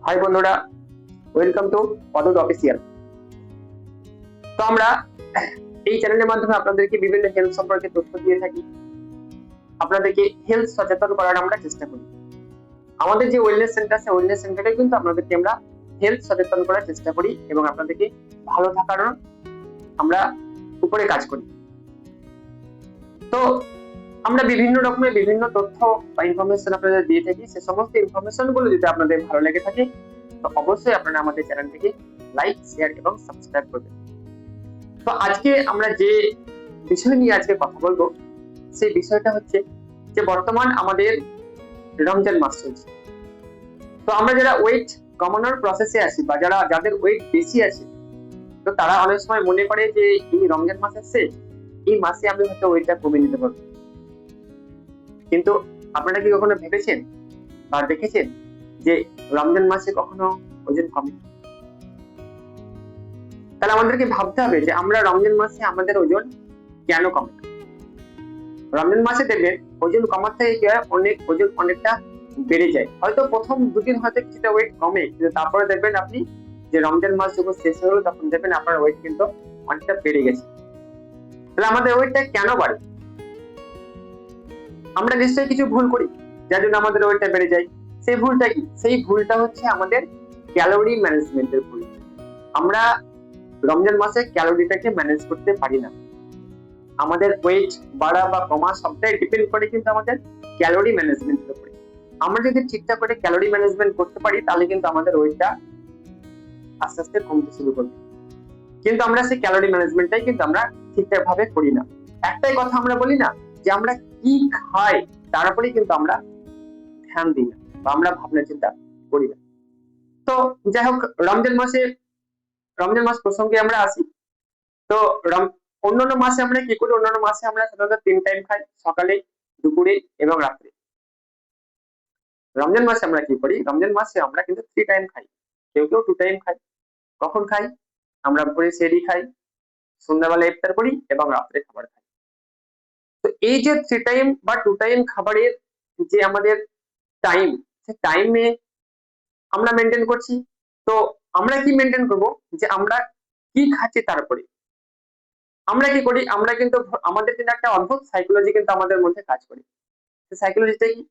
High বন্ধুরা, welcome to পদত official. তো আমরা এই চ্যানেলের মাধ্যমে আপনাদেরকে বিভিন্ন হেলথ সম্পর্কে তথ্য দিয়ে থাকি, আপনাদেরকে হেলথ সচেতন করার আমরা চেষ্টা করি। আমাদের যে ওয়েলনেস সেন্টার আছে, ওয়েলনেস সেন্টারে কিন্তু আপনাদেরকে আমরা হেলথ সচেতন করার চেষ্টা করি এবং আপনাদেরকে ভালো থাকার আমরা উপরে কাজ করি। তো আমরা বিভিন্ন রকমের বিভিন্ন তথ্য বা ইনফরমেশন আপনাদের দিয়ে থাকি। সে সমস্ত ইনফরমেশন গুলো যদি আপনাদের ভালো লেগে থাকে তো অবশ্যই আপনারা আমাদের চ্যানেলটিকে লাইক, শেয়ার এবং সাবস্ক্রাইব করবেন। তো আজকে আমরা যে বিষয় নিয়ে আজকে কথা বলবো সেই বিষয়টা হচ্ছে যে বর্তমান আমাদের রমজান মাস চলছে। তো আমরা যারা ওয়েট কমানোর প্রসেসে আছি বা যাদের ওয়েট বেশি আছে, তো তারা অনেক সময় মনে করে যে এই রমজান মাস আসছে, এই মাসে আমি হয়তো ওয়েটটা কমিয়ে নিতে পারবো। কিন্তু আপনারা কি কখনো ভেবেছেন বা দেখেছেন যে রমজান মাসে কখনো ওজন কমে? তাহলে আমাদেরকে ভাবতে হবে যে আমরা রমজান মাসে আমাদের ওজন কেন কমে না। রমজান মাসে দেখবেন ওজন কমার থেকে কি হয়, ওজন অনেকটা বেড়ে যায়। হয়তো প্রথম দুদিন হয়তো কিছুটা ওয়েট কমে, কিন্তু তারপরে দেখবেন আপনি যে রমজান মাস যখন শেষ হলো তখন দেখবেন আপনার ওয়েট কিন্তু অনেকটা বেড়ে গেছে। তাহলে আমাদের ওয়েটটা কেন বাড়ে? আমরা নিশ্চয়ই কিছু ভুল করি যার জন্য আমাদের ওয়েটটা বেড়ে যায়। সেই ভুলটা কি? সেই ভুলটা হচ্ছে আমাদের ক্যালোরি ম্যানেজমেন্টের ভুল। আমরা রমজান মাসে ক্যালোরিটাকে ম্যানেজ করতে পারি না। আমাদের ওয়েট বাড়া বা কমা সবটাই ডিপেন্ড করে কিন্তু আমাদের ক্যালোরি ম্যানেজমেন্টের উপরে। আমরা যদি ঠিকঠাক করে ক্যালোরি ম্যানেজমেন্ট করতে পারি তাহলে কিন্তু আমাদের ওয়েটটা আস্তে আস্তে কমতে শুরু করবে। কিন্তু আমরা সেই ক্যালোরি ম্যানেজমেন্টটাই কিন্তু আমরা ঠিকঠাক ভাবে করি না। একটাই কথা আমরা বলি না যে আমরা কি খাই তার উপরেই কিন্তু আমরা ধ্যান দিই না বা আমরা ভাবনা চিন্তা করি না। তো যাই হোক, রমজান মাস প্রসঙ্গে আমরা আসি। তো অন্যান্য মাসে আমরা কি করি? অন্যান্য মাসে আমরা সাধারণত 3 টাইম খাই, সকালে, দুপুরে এবং রাত্রে। রমজান মাসে আমরা কি করি? রমজান মাসে আমরা কিন্তু 3 টাইম খাই, কেউ কেউ 2 টাইম খাই। কখন খাই? আমরা ভোরে সেহরি খাই, সন্ধ্যাবেলা ইফতার করি এবং রাত্রে খাবার খাই। তো এই যে 3 টাইম বা 2 টাইম খাবারের যে আমাদের টাইম, সেই টাইমে আমরা মেনটেন করছি। তো আমরা কি মেনটেন করব? যে আমরা কি খাচ্ছি তার উপরে। আমরা কি করি? আমরা কিন্তু আমাদের কিন্তু একটা অদ্ভুত সাইকোলজি কিন্তু আমাদের মধ্যে কাজ করে। সেই সাইকোলজিটা কি?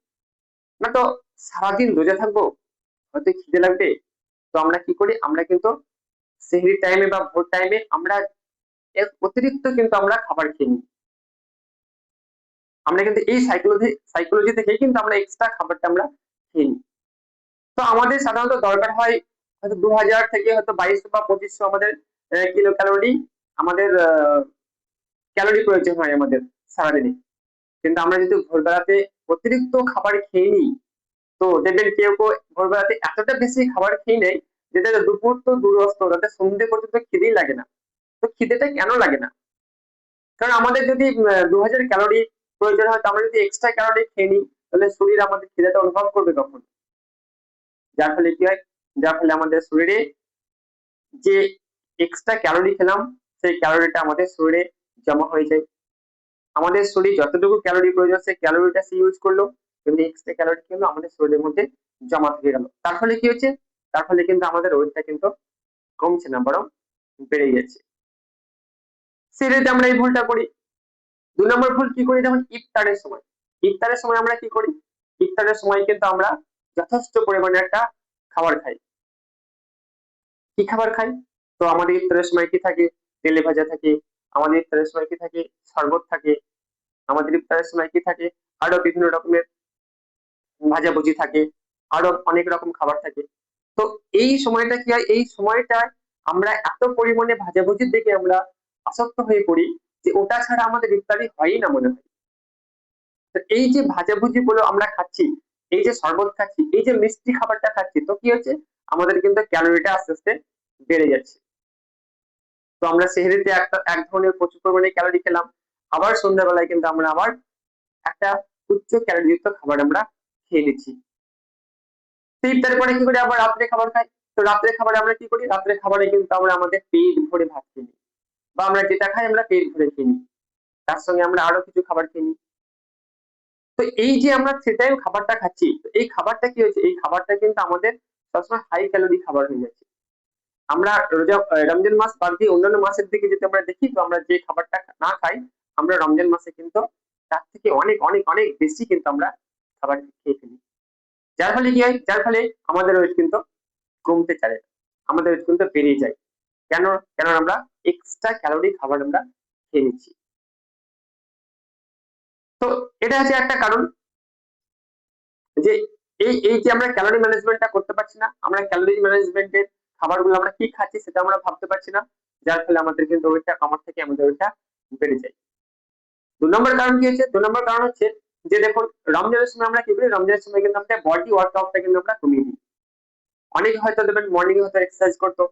না তো সারাদিন রোজা থাকবো, হয়তো খিদে লাগবে। তো আমরা কি করি? আমরা কিন্তু সেহরির টাইমে বা ভোর টাইমে আমরা অতিরিক্ত কিন্তু আমরা খাবার খেয়ে নিই। আমরা কিন্তু এই সাইকোলজি থেকেই কিন্তু আমরা এক্সট্রা খাবারটা আমরা খেয়ে নিই। তো আমাদের সাধারণত দরকার হয় হয়তো 2000 থেকে হয়তো 2200 বা 2500 আমাদের কিলো ক্যালোরি আমাদের ক্যালোরি প্রয়োজন হয় আমাদের সারাদিনে। কিন্তু আমরা যদি ভোরবেলাতে অতিরিক্ত খাবার খেয়ে নিই, তো দেখবেন কেউ কেউ ভোরবেলাতে এতটা বেশি খাবার খেয়ে নেয় যেটা দুপুর তো দূরস্থ, তাতে সন্ধ্যে পর্যন্ত খিদেই লাগে না। তো খিদেটা কেন লাগে না? কারণ আমাদের যদি 2000 ক্যালোরি প্রয়োজন হয়, তো আমরা যদি এক্সট্রা ক্যালোরি খেয়ে নিই তাহলে শরীর আমাদের খিদেটা অনুভব করবে তখন। যার ফলে কি হয়? যার ফলে আমাদের শরীরে যে এক্সট্রা ক্যালোরি খেলাম সেই ক্যালোরিটা আমাদের শরীরে জমা হয়ে যায়। আমাদের শরীর যতটুকু ক্যালোরি প্রয়োজন সেই ক্যালোরিটা সে ইউজ করলো, কিন্তু এক্সট্রা ক্যালোরি কিন্তু আমাদের শরীরের মধ্যে জমা থেকে গেল। তার ফলে কি হচ্ছে? তার ফলে কিন্তু আমাদের ওয়েটটা কিন্তু কমছে না, বরং বেড়ে যাচ্ছে। সেক্ষেত্রে আমরা এই ভুলটা করি। 2 নম্বর ভুল কি করি? যেমন ইফতারের সময়। ইফতারের সময় আমরা কি করি? ইফতারের সময় কিন্তু আমরা যথেষ্ট পরিমাণে একটা খাবার খাই। কি খাবার খাই? তো আমাদের ইফতারের সময় কি থাকে? তেলে ভাজা থাকে, আমাদের ইফতারের সময় কি থাকে? শরবত থাকে, আমাদের ইফতারের সময় কি থাকে? আরো বিভিন্ন রকমের ভাজাভুজি থাকে, আরো অনেক রকম খাবার থাকে। তো এই সময়টা কি হয়? এই সময়টায় আমরা এত পরিমাণে ভাজাভুজির দিকে আমরা আসক্ত হয়ে পড়ি যে ওটা ছাড়া আমাদের ইফতারি হয়ই না মনে হয়। তো এই যে ভাজাভুজি গুলো আমরা খাচ্ছি, এই যে শরবত খাচ্ছি, এই যে মিষ্টি খাবারটা খাচ্ছি, তো কি হচ্ছে? আমাদের কিন্তু ক্যালোরিটা আস্তে আস্তে বেড়ে যাচ্ছে। তো আমরা সেহরিতে এক ধরনের প্রচুর পরিমাণে ক্যালোরি খেলাম, আবার সন্ধ্যাবেলায় কিন্তু আমরা আবার একটা উচ্চ ক্যালোরিযুক্ত খাবার আমরা খেয়ে নিচ্ছি। তো ইফতারের পরে কি করি? আবার রাত্রে খাবার খাই। তো রাত্রে খাবারে আমরা কি করি? রাত্রে খাবারে কিন্তু আমরা আমাদের পেট ভরে ভাত খেয়ে নিই, বা আমরা যেটা খাই আমরা পেট ভরে খেয়ে নিই। তার সঙ্গে আমরা আরো কিছু খাবার খেয়ে নিই। তো এই যে আমরা 3 টাইম খাবারটা খাচ্ছি, এই খাবারটা কি হচ্ছে? এই খাবারটা কিন্তু আমাদের সবসময় হাই ক্যালোরি খাবার হয়ে যাচ্ছে। আমরা রমজান মাস বাদ দিয়ে অন্যান্য মাসের দিকে যদি আমরা দেখি, তো আমরা যে খাবারটা না খাই, আমরা রমজান মাসে কিন্তু তার থেকে অনেক অনেক অনেক বেশি কিন্তু আমরা খাবার খেয়ে ফেলি। যার ফলে কি হয়, যার ফলে আমাদের ওয়েট কিন্তু কমতে চায়, আমাদের ওয়েট কিন্তু বেড়ে যায়। কেন? কেন আমরা এক্সট্রা ক্যালোরি খাবার আমরা খেয়ে নিচ্ছি। তো এটা হচ্ছে একটা কারণ, যে এই যে আমরা ক্যালোরি ম্যানেজমেন্টটা করতে পারছি না, আমরা ক্যালোরি ম্যানেজমেন্টের খাবারগুলো আমরা কি খাচ্ছি সেটা আমরা ভাবতে পারছি না, যার ফলে আমাদের কিন্তু ওয়েটটা কমার থেকে আমাদের ওয়েটটা বেড়ে যায়। 2 নম্বর কারণ কি হচ্ছে? 2 নম্বর কারণ হচ্ছে যে দেখুন, রমজানের সময় আমরা কি করি, রমজানের সময় কিন্তু আমাদের বডি ওয়ার্কআউটটা কিন্তু আমরা কমিয়ে দিই। অনেকে হয়তো দেখবেন মর্নিং এ হয়তো এক্সারসাইজ করতো,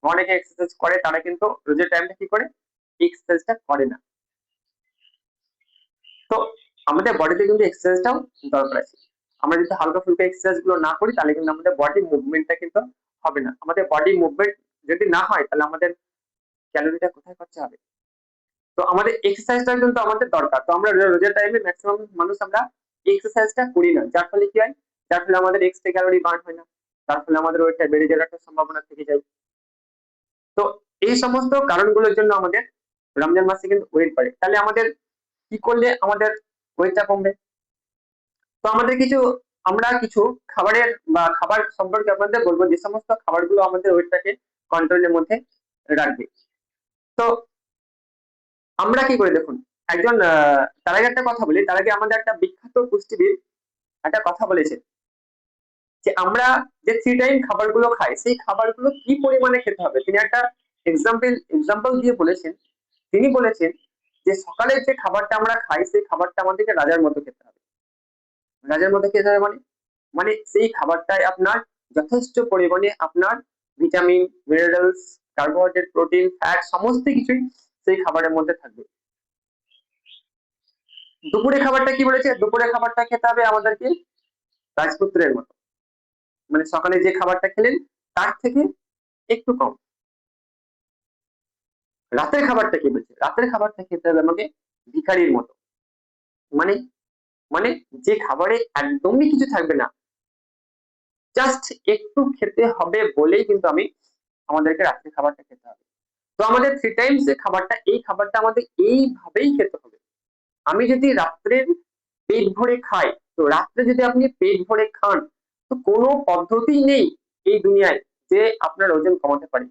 অনেকে এক্সারসাইজ করে, তারা কিন্তু রোজের টাইমটা কি করে, এক্সারসাইজটা করে না। তো আমাদের বডিতে কিন্তু এক্সারসাইজটাও দরকার আছে। আমরা যদি হালকা ফুলকা এক্সারসাইজ গুলো না করি, তাহলে কিন্তু আমাদের বডি মুভমেন্টটা কিন্তু হবে না। আমাদের বডি মুভমেন্ট যদি না হয়, তাহলে আমাদের ক্যালোরিটা কোথায় খরচা হবে? তো আমাদের এক্সারসাইজটা কিন্তু আমাদের দরকার। তো আমরা রোজের টাইমে ম্যাক্সিমাম মানুষ আমরা এক্সারসাইজটা করি না, যার ফলে কি হয়, যার ফলে আমাদের এক্সট্রা ক্যালোরি বার্ন হয় না, তার ফলে আমাদের ওয়েটটা বেড়ে যাওয়ার একটা সম্ভাবনা থেকে যায়। তো এই সমস্ত কারণগুলোর জন্য আমাদের রমজান মাসে কিন্তু ওয়েট বাড়ে। তাহলে আমাদের কি করলে আমাদের ওয়েটটা কমবে? তো আমাদের আমরা কিছু খাবারের বা খাবার সম্পর্কে আপনাদের বলবো, যে সমস্ত খাবারগুলো আমাদের ওয়েটটাকে কন্ট্রোলের মধ্যে রাখবে। তো আমরা কি করি দেখুন, একজন তার আগে একটা কথা বলি, তার আগে আমাদের একটা বিখ্যাত পুষ্টিবিদ একটা কথা বলেছে, যে আমরা যে 3 টাইম খাবারগুলো খাই, সেই খাবারগুলো কি পরিমাণে খেতে হবে। তিনি একটা এক্সাম্পল দিয়ে বলেছেন। তিনি বলেছেন যে সকালের যে খাবারটা আমরা খাই, সেই খাবারটা আমাদেরকে রাজার মতো খেতে হবে। রাজার মতো খেতে হবে মানে, সেই খাবারটায় আপনার যথেষ্ট পরিমাণে আপনার vitamin, minerals, carbohydrate, protein, fat সমস্ত কিছুই সেই খাবারের মধ্যে থাকবে। দুপুরে খাবারটা কি বলেছে? দুপুরে খাবারটা খেতে হবে আমাদেরকে রাজপুত্রের মতো, মানে সকালে যে খাবারটা খেলেন তার থেকে একটু কম। রাতের খাবারটা কি বলছে? রাতের খাবারটা খেতে হবে আমাকে ভিখারির মতো, মানে মানে যে খাবারে একদমই কিছু থাকবে না, জাস্ট একটু খেতে হবে বলেই কিন্তু আমাদেরকে রাত্রের খাবারটা খেতে হবে। তো আমাদের 3 টাইমস যে খাবারটা, এই খাবারটা আমাদের এইভাবেই খেতে হবে। আমি যদি রাত্রের পেট ভরে খাই, তো রাত্রে যদি আপনি পেট ভরে খান, তো কোনো পদ্ধতি নেই এই দুনিয়ায় যে আপনার ওজন কমাতে পারে।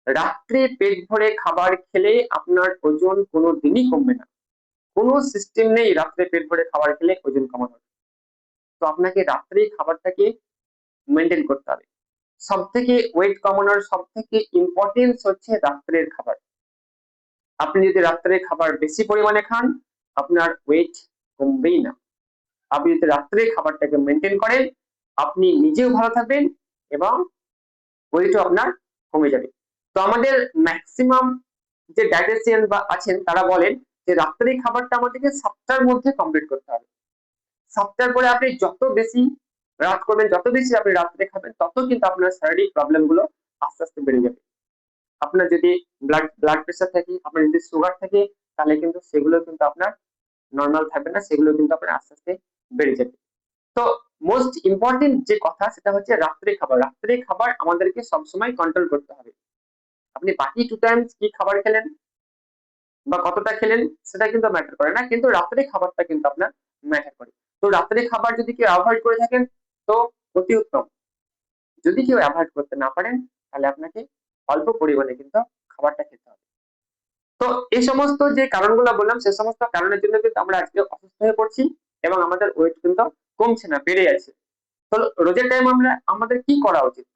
রাত্রে পেট ভরে খাবার খেলে আপনার ওজন কোনোদিনই কমবে না। কোনো সিস্টেম নেই রাত্রে পেট ভরে খাবার খেলে ওজন কমানোর। তো আপনাকে রাত্রে খাবারটাকে মেনটেন করতে হবে। সবথেকে ওয়েট কমানোর সবথেকে ইম্পর্টেন্স হচ্ছে রাত্রের খাবার। আপনি যদি রাত্রে খাবার বেশি পরিমাণে খান, আপনার ওয়েট কমবেই না। আপনি যদি রাত্রে খাবারটাকে মেনটেন করেন, আপনি নিজেও ভালো থাকবেন এবং ওয়েটও আপনার কমে যাবে। তো আমাদের ম্যাক্সিমাম যে ডায়েটিশিয়ান বা আছেন, তারা বলেন যে রাত্রে খাবারটা আমাদেরকে 7টার মধ্যে কমপ্লিট করতে হবে। 7টার পরে আপনি যত বেশি রাত করবেন, যত বেশি আপনি রাত্রে খাবেন, তত কিন্তু আপনার শারীরিক প্রবলেম গুলো আস্তে আস্তে বেড়ে যাবে। আপনার যদি ব্লাড প্রেশার থাকে, আপনার যদি সুগার থাকে, তাহলে কিন্তু সেগুলো কিন্তু আপনার নর্মাল থাকবে না, সেগুলো কিন্তু আপনার আস্তে আস্তে বেড়ে যাবে। তো মোস্ট ইম্পর্টেন্ট যে কথা, সেটা হচ্ছে রাত্রে খাবার। রাত্রে খাবার আমাদেরকে সবসময় কন্ট্রোল করতে হবে। আপনি বাকি 2 টাইমস কি খাবার খেলেন বা কতটা খেলেন সেটা কিন্তু ম্যাটার করে না, কিন্তু রাত্রে খাবারটা কিন্তু আপনার ম্যাটার করে। তো রাত্রে খাবার যদি কেউ অ্যাভয়েড করে থাকেন, তো অতি উত্তম। যদি কেউ অ্যাভয়েড করতে না পারেন, তাহলে আপনাকে অল্প পরিমাণে কিন্তু খাবারটা খেতে হবে। তো এই সমস্ত যে কারণগুলো বললাম, সে সমস্ত কারণের জন্য কিন্তু আমরা আজকে অসুস্থ হয়ে পড়ছি এবং আমাদের ওয়েট কিন্তু কমছে না, বেড়ে যাচ্ছে। তো রোজার টাইম আমাদের কি করা উচিত?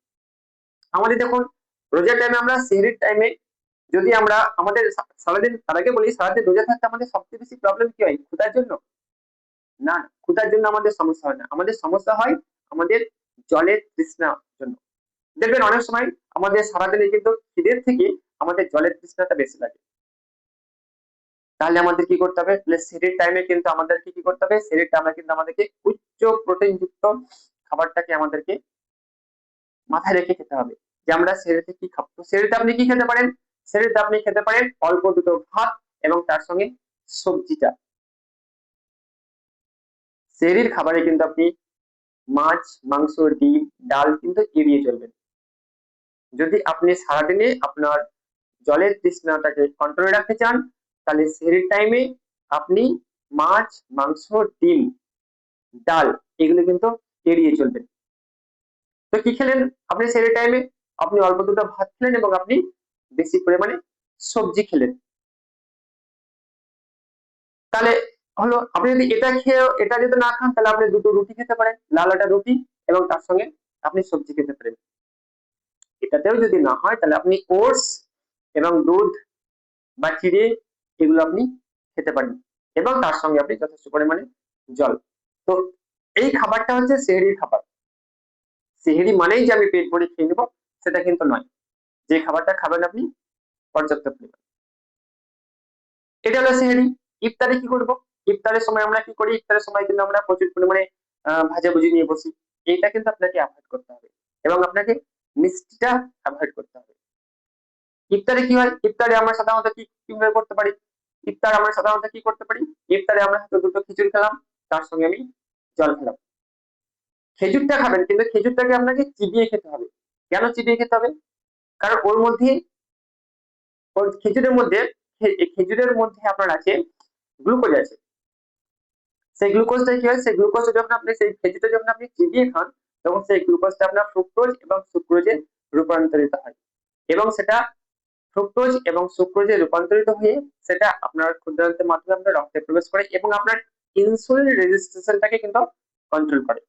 আমাদের দেখুন, রোজার টাইমে আমরা সেহরির টাইমে যদি আমরা আমাদের সারাদিন, তার আগে বলি, সারাদিন রোজা থাকতে আমাদের সবচেয়ে বেশি প্রবলেম কি হয়? ক্ষুধার জন্য? না, ক্ষুধার জন্য আমাদের সমস্যা হয় না। আমাদের সমস্যা হয় আমাদের জলের তৃষ্ণার জন্য। দেখবেন অনেক সময় আমাদের সারাদিনে কিন্তু খিদের থেকে আমাদের জলের তৃষ্ণাটা বেশি লাগে। তাহলে আমাদের কি করতে হবে? সেহরির টাইমে কিন্তু আমাদেরকে কি করতে হবে? সেহরির টাইমে কিন্তু আমাদেরকে উচ্চ প্রোটিন যুক্ত খাবারটাকে আমাদেরকে মাথায় রেখে খেতে হবে, যে আমরা সেহরিতে কি খাবো। তো সেহরিতে আপনি কি খেতে পারেন? সেহরিতে আপনি খেতে পারেন অল্প দুটো ভাত এবং তার সঙ্গে সবজিটা। সেহরির খাবারে কিন্তু আপনি মাছ, মাংস, ডিম, ডাল কিন্তু এড়িয়ে চলবেন। যদি আপনি সারাদিনে আপনার জলের তৃষ্ণাটাকে কন্ট্রোলে রাখতে চান, তাহলে সেহরির টাইমে আপনি মাছ, মাংস, ডিম, ডাল এগুলো কিন্তু এড়িয়ে চলবেন। তো কি খেলেন আপনি সেহরির টাইমে? আপনি অল্প দুটো ভাত খেলেন এবং আপনি বেশি পরিমাণে সবজি খেলেন। তাহলে হলো আপনি যদি এটা খেয়ে এটা যদি না খান, তাহলে আপনি দুটো রুটি খেতে পারেন, লাল আটা রুটি, এবং তার সঙ্গে আপনি সবজি খেতে পারেন। এটাতেও যদি না হয়, তাহলে আপনি ওটস এবং দুধ বা চিড়ে এগুলো আপনি খেতে পারেন, এবং তার সঙ্গে আপনি যথেষ্ট পরিমাণে জল। তো এই খাবারটা হচ্ছে সেহরির খাবার। সেহরি মানেই যে আমি পেট ভরে খেয়ে নেবো, সেটা কিন্তু নয়। যে খাবারটা খাবেন আপনি পর্যাপ্ত পরিমাণ। এটা হলো সেহরি। ইফতারে কি করব? ইফতারের সময় আমরা কি করি? ইফতারের সময় কিন্তু আমরা প্রচুর পরিমাণে ভাজাভুজি নিয়ে বসি। এইটা কিন্তু আপনাকে এভয়েড করতে হবে, এবং আপনাকে মিষ্টিটা এভয়েড করতে হবে। ইফতারে কি হয়? ইফতারে আমরা সাধারণত কিভাবে করতে পারি? ইফতার আমরা সাধারণত কি করতে পারি? ইফতারে আমরা হয়তো দুটো খিচুড়ি খেলাম, তার সঙ্গে আমি জল খেলাম। খেজুরটা খাবেন, কিন্তু খেজুরটাকে আপনাকে চিবিয়ে খেতে হবে। কেন চিবিয়ে খেতে হবে? কারণ ওর খেজুরের মধ্যে আপনার আছে গ্লুকোজ আছে। সেই গ্লুকোজটা কি হয়? সেই গ্লুকোজটা যখন আপনি সেই খেজুরটা যখন আপনি চিবিয়ে খান, তখন সেই গ্লুকোজটা আপনার ফ্রুক্টোজ এবং সুক্রোজে রূপান্তরিত হয়, এবং সেটা ফ্রুক্টোজ এবং সুক্রোজে রূপান্তরিত হয়ে সেটা আপনার ক্ষুদ্রান্তের মাধ্যমে আপনার রক্তে প্রবেশ করে, এবং আপনার ইনসুলিন রেজিস্ট্যান্সটাকে কিন্তু কন্ট্রোল করে।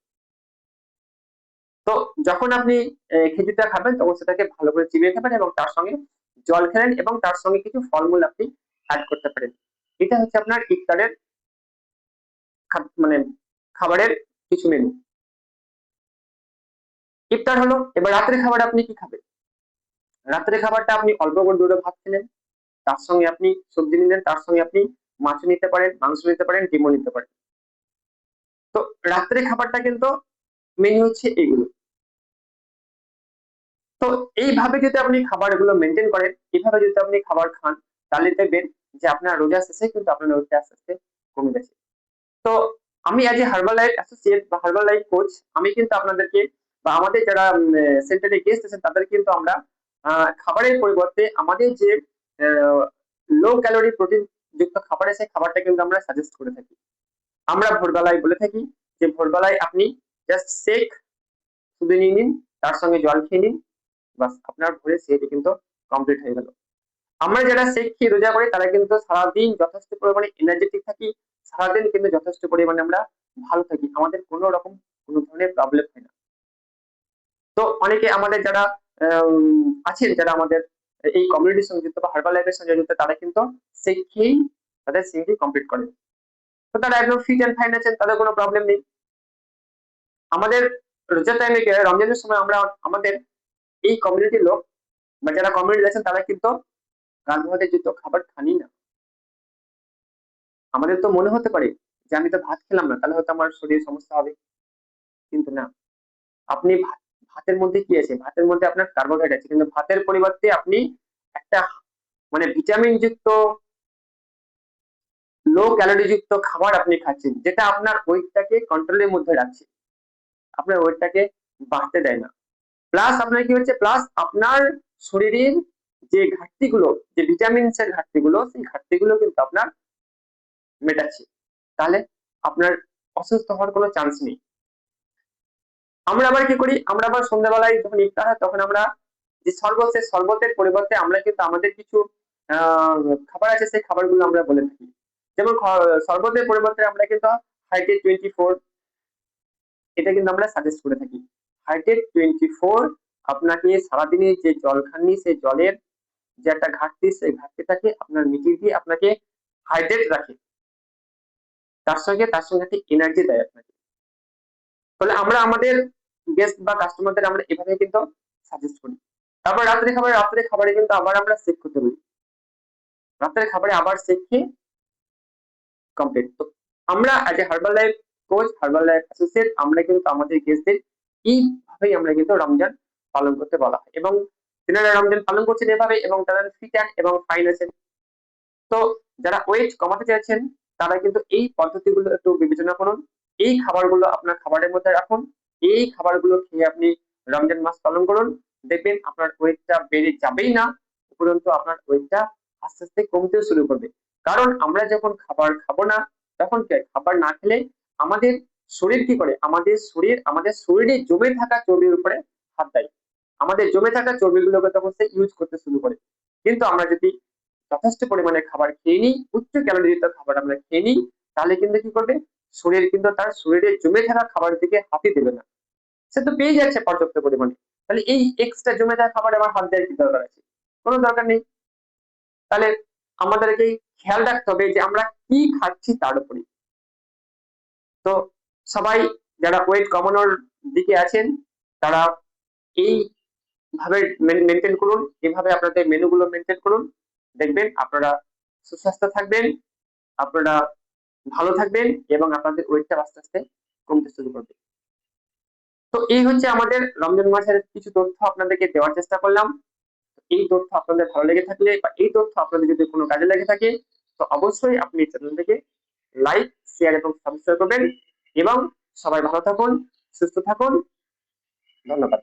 তো যখন আপনি খেজুরটা খাবেন, তখন সেটাকে ভালো করে চিবিয়ে খাবেন, এবং তার সঙ্গে জল খেলেন, এবং তার সঙ্গে কিছু ফলমূল আপনি অ্যাড করতে পারেন। এটা হচ্ছে আপনার ইফতারের মানে খাবারের কিছু মেনু। ইফতার হলো। এবার রাতের খাবার আপনি কি খাবেন? রাতের খাবারটা আপনি অল্প করে দুটো ভাত খেলেন, তার সঙ্গে আপনি সবজি নিলেন, তার সঙ্গে আপনি মাছ নিতে পারেন, মাংস নিতে পারেন, ডিমও নিতে পারেন। তো রাত্রে খাবারটা কিন্তু মেনু হচ্ছে এগুলো। তো এইভাবে যদি আপনি খাবারগুলো মেনটেন করেন, এইভাবে যদি আপনি খাবার খান, তাহলে দেখবেন যে আপনার রোজা শেষে কিন্তু আপনার ওয়েটটা আস্তে আস্তে কমে গেছে। তো আমি as a herbal life associate বা হার্বাল লাইফ কোচ, আমি কিন্তু আপনাদেরকে বা আমাদের যারা সেন্টারে গেস্ট আছেন, তাদের কিন্তু আমরা খাবারের পরিবর্তে আমাদের যে লো ক্যালোরি প্রোটিন যুক্ত খাবার আছে, খাবারটা কিন্তু আমরা সাজেস্ট করে থাকি। আমরা ভোরবেলায় বলে থাকি যে ভোরবেলায় আপনি জাস্ট শেক শুধু নিয়ে নিন, তার সঙ্গে জল খেয়ে নিন, বাস আপনার ভোরের সেহরি কিন্তু কমপ্লিট হয়ে গেল। আমরা যারা শেক খেয়ে রোজা করি, তারা কিন্তু সারাদিন যথেষ্ট পরিমাণে এনার্জেটিক থাকি, সারাদিন কিন্তু যথেষ্ট পরিমাণে আমরা ভালো থাকি, আমাদের কোনো রকম কোনো ধরনের প্রবলেম হয় না। তো অনেকে আমাদের যারা আছেন, যারা আমাদের এই কমিউনিটির সঙ্গে যুক্ত বা হার্বাল লাইফের সঙ্গে যুক্ত, তারা কিন্তু শেক খেয়েই তাদের সেহরি কমপ্লিট করে। তো তারা একদম ফিট অ্যান্ড ফাইন আছেন, তাদের কোনো প্রবলেম নেই। আমাদের রোজার টাইমে রমজানের সময় আমরা আমাদের এই কমিউনিটির লোক বা যারা কমিউনিটি আছেন, তারা কিন্তু কার্বোহাইড্রেট যুক্ত খাবার খানি না। আমাদের তো মনে হতে পারে যে আমি তো ভাত খেলাম না, তাহলে হয়তো আমার শরীরে সমস্যা হবে, কিন্তু না। আপনি ভাতের মধ্যে কি আছে? ভাতের মধ্যে আপনার কার্বোহাইড্রেট আছে, কিন্তু ভাতের পরিবর্তে আপনি একটা মানে ভিটামিন যুক্ত লো ক্যালোরি যুক্ত খাবার আপনি খাচ্ছেন, যেটা আপনার ওয়েটটাকে কন্ট্রোলের মধ্যে রাখছে, আপনার ওয়েটটাকে বাড়তে দেয় না। প্লাস আপনার কি হচ্ছে? প্লাস আপনার শরীরের যে ঘাটতিগুলো, যে ভিটামিনস এর ঘাটতিগুলো, সেই ঘাটতিগুলো কিন্তু আপনার মেটাচ্ছে। তাহলে আপনার অসুস্থ হওয়ার কোনো চান্স নেই। আমরা আবার কি করি? আমরা আবার সন্ধ্যাবেলায় যখন ইফতার হয়, তখন আমরা যে শরবত, সেই শরবতের পরিবর্তে আমরা কিন্তু আমাদের কিছু আহ খাবার আছে, সেই খাবারগুলো আমরা বলে থাকি। যেমন শরবতের পরিবর্তে আমরা কিন্তু হাইটেড 24 এটা কিন্তু আমরা সাজেস্ট করে থাকি। হাইটেড 24 আপনাকে সারাদিনে যে জল খাননি, সেই জলের যে একটা ঘাটতি, সেই ঘাটতিটাকে আপনার মিটিয়ে দিয়ে আপনাকে হাইড্রেট রাখে, তার সঙ্গে একটা এনার্জি দেয় আপনাকে। ফলে আমরা আমাদের গেস্ট বা কাস্টমারদের আমরা এভাবে কিন্তু সাজেস্ট করি। তারপর রাত্রে খাবারে কিন্তু আবার আমরা চেক করতে বলি, রাত্রে খাবারে আবার চেক খেয়ে কমপ্লিট। তো আমরা as a herbal life coach, herbal life associate, আমরা কিন্তু আমাদের গেস্টদের এইভাবেই আমরা কিন্তু রমজান পালন করতে বলা হয়, এবং তিনারা রমজান পালন করছেন এভাবে, এবং তারা ফিট এবং ফাইন আছেন। তো যারা ওয়েট কমাতে চাইছেন, তারা কিন্তু এই পদ্ধতিগুলো একটু বিবেচনা করুন, এই খাবারগুলো আপনার খাবারের মধ্যে রাখুন, এই খাবারগুলো খেয়ে আপনি রমজান মাস পালন করুন, দেখবেন আপনার ওয়েটটা বেড়ে যাবেই না, উপরন্তু আপনার ওয়েটটা আস্তে আস্তে কমতেও শুরু করবে। কারণ আমরা যখন খাবার খাবো না, তখন কি হয়? খাবার না খেলে আমাদের শরীর কি করে? আমাদের শরীরে জমে থাকা চর্বির উপরে হাত দেয়। আমাদের জমে থাকা চর্বিগুলোকে তখন সে ইউজ করতে শুরু করে। কিন্তু আমরা যদি যথেষ্ট পরিমাণে খাবার খেয়ে নিই, উচ্চ ক্যালোরিযুক্ত খাবার আমরা খেয়ে নিই, তাহলে কিন্তু কি করবে? শরীর কিন্তু তার শরীরে জমে থাকা খাবারের দিকে হাতই দেবে না। সে তো পেয়ে যাচ্ছে পর্যাপ্ত পরিমাণে। তাহলে এই এক্সট্রা জমে থাকা খাবারে আমার হাত দেওয়ার কি দরকার আছে? কোন দরকার নেই। তাহলে আমাদেরকে খেয়াল রাখতে হবে যে আমরা কি খাচ্ছি তার উপরে। তো সবাই যারা ওয়েট কমানোর দিকে আছেন, তারা এই ভাবে মেনটেন করুন, এভাবে আপনাদের মেনুগুলো মেনটেন করুন। দেখবেন আপনারা সুস্বাস্থ্য থাকবেন, আপনারা ভালো থাকবেন এবং আপনাদের ওয়েটটা আস্তে আস্তে কমতে শুরু করবে। তো এই হচ্ছে আমাদের রমজান মাসের কিছু তথ্য আপনাদেরকে দেওয়ার চেষ্টা করলাম। এই তথ্য আপনাদের ভালো লেগে থাকলে বা এই তথ্য আপনাদের যদি কোনো কাজে লেগে থাকে, তো অবশ্যই আপনি চ্যানেলটিকে লাইক, শেয়ার এবং সাবস্ক্রাইব করবেন এবং সবাই ভালো থাকুন, সুস্থ থাকুন। ধন্যবাদ।